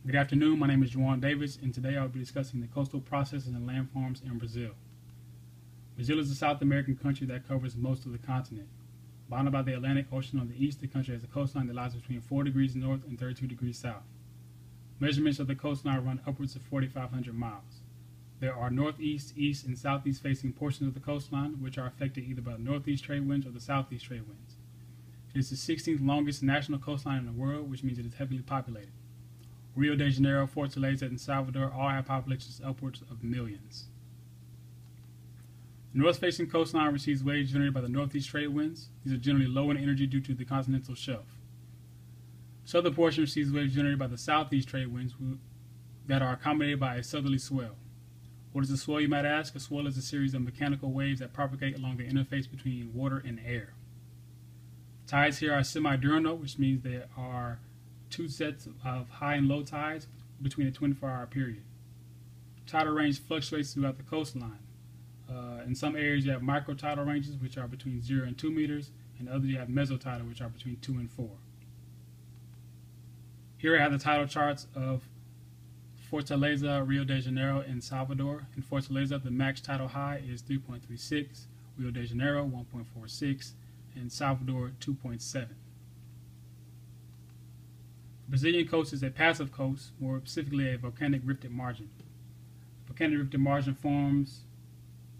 Good afternoon, my name is Juan Davis, and today I'll be discussing the coastal processes and landforms in Brazil. Brazil is a South American country that covers most of the continent. Bounded by the Atlantic Ocean on the east, the country has a coastline that lies between 4 degrees north and 32 degrees south. Measurements of the coastline run upwards of 4,500 miles. There are northeast, east, and southeast facing portions of the coastline, which are affected either by the northeast trade winds or the southeast trade winds. It is the 16th longest national coastline in the world, which means it is heavily populated. Rio de Janeiro, Fortaleza, and Salvador all have populations upwards of millions. The north-facing coastline receives waves generated by the northeast trade winds. These are generally low in energy due to the continental shelf. The southern portion receives waves generated by the southeast trade winds that are accommodated by a southerly swell. What is a swell, you might ask? A swell is a series of mechanical waves that propagate along the interface between water and air. Tides here are semi-diurnal, which means there are two sets of high and low tides between a 24-hour period. Tidal range fluctuates throughout the coastline. In some areas you have microtidal ranges, which are between 0 and 2 meters, and others you have mesotidal, which are between 2 and 4. Here I have the tidal charts of Fortaleza, Rio de Janeiro, and Salvador. In Fortaleza, the max tidal high is 3.36, Rio de Janeiro 1.46, and Salvador 2.7. The Brazilian coast is a passive coast, more specifically a volcanic rifted margin. The volcanic rifted margin forms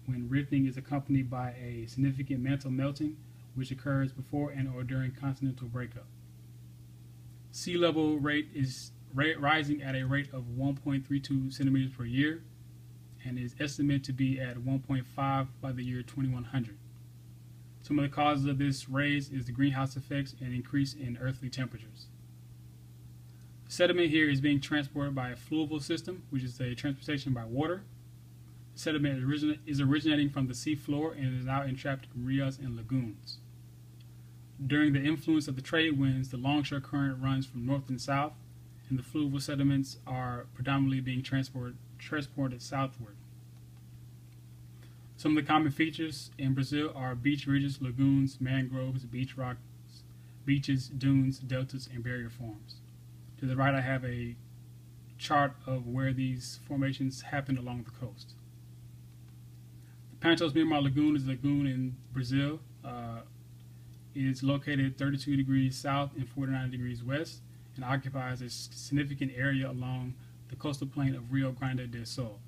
when rifting is accompanied by a significant mantle melting, which occurs before and or during continental breakup. Sea level rate is rising at a rate of 1.32 centimeters per year and is estimated to be at 1.5 by the year 2100. Some of the causes of this raise is the greenhouse effects and increase in earthly temperatures. The sediment here is being transported by a fluvial system, which is a transportation by water. The sediment is originating from the sea floor and is now entrapped in rias and lagoons. During the influence of the trade winds, the longshore current runs from north and south, and the fluvial sediments are predominantly being transported southward. Some of the common features in Brazil are beach ridges, lagoons, mangroves, beach rocks, beaches, dunes, deltas, and barrier forms. To the right, I have a chart of where these formations happen along the coast. The Pantos Miramar Lagoon is a lagoon in Brazil. It's located 32 degrees south and 49 degrees west and occupies a significant area along the coastal plain of Rio Grande do Sul.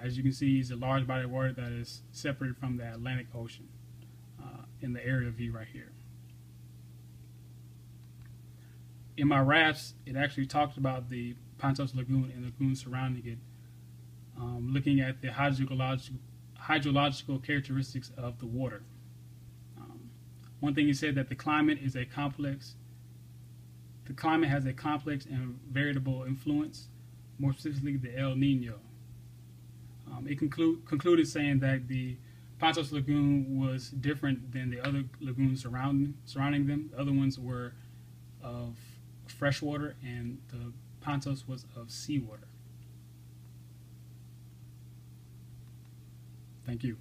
As you can see, it's a large body of water that is separated from the Atlantic Ocean in the area view right here. In my rafts, it actually talks about the Pantos Lagoon and the lagoons surrounding it, looking at the hydrological characteristics of the water. One thing he said that the climate has a complex and variable influence, more specifically the El Nino. It concluded saying that the Pantos Lagoon was different than the other lagoons surrounding them. The other ones were of freshwater, and the Pantos was of seawater. Thank you.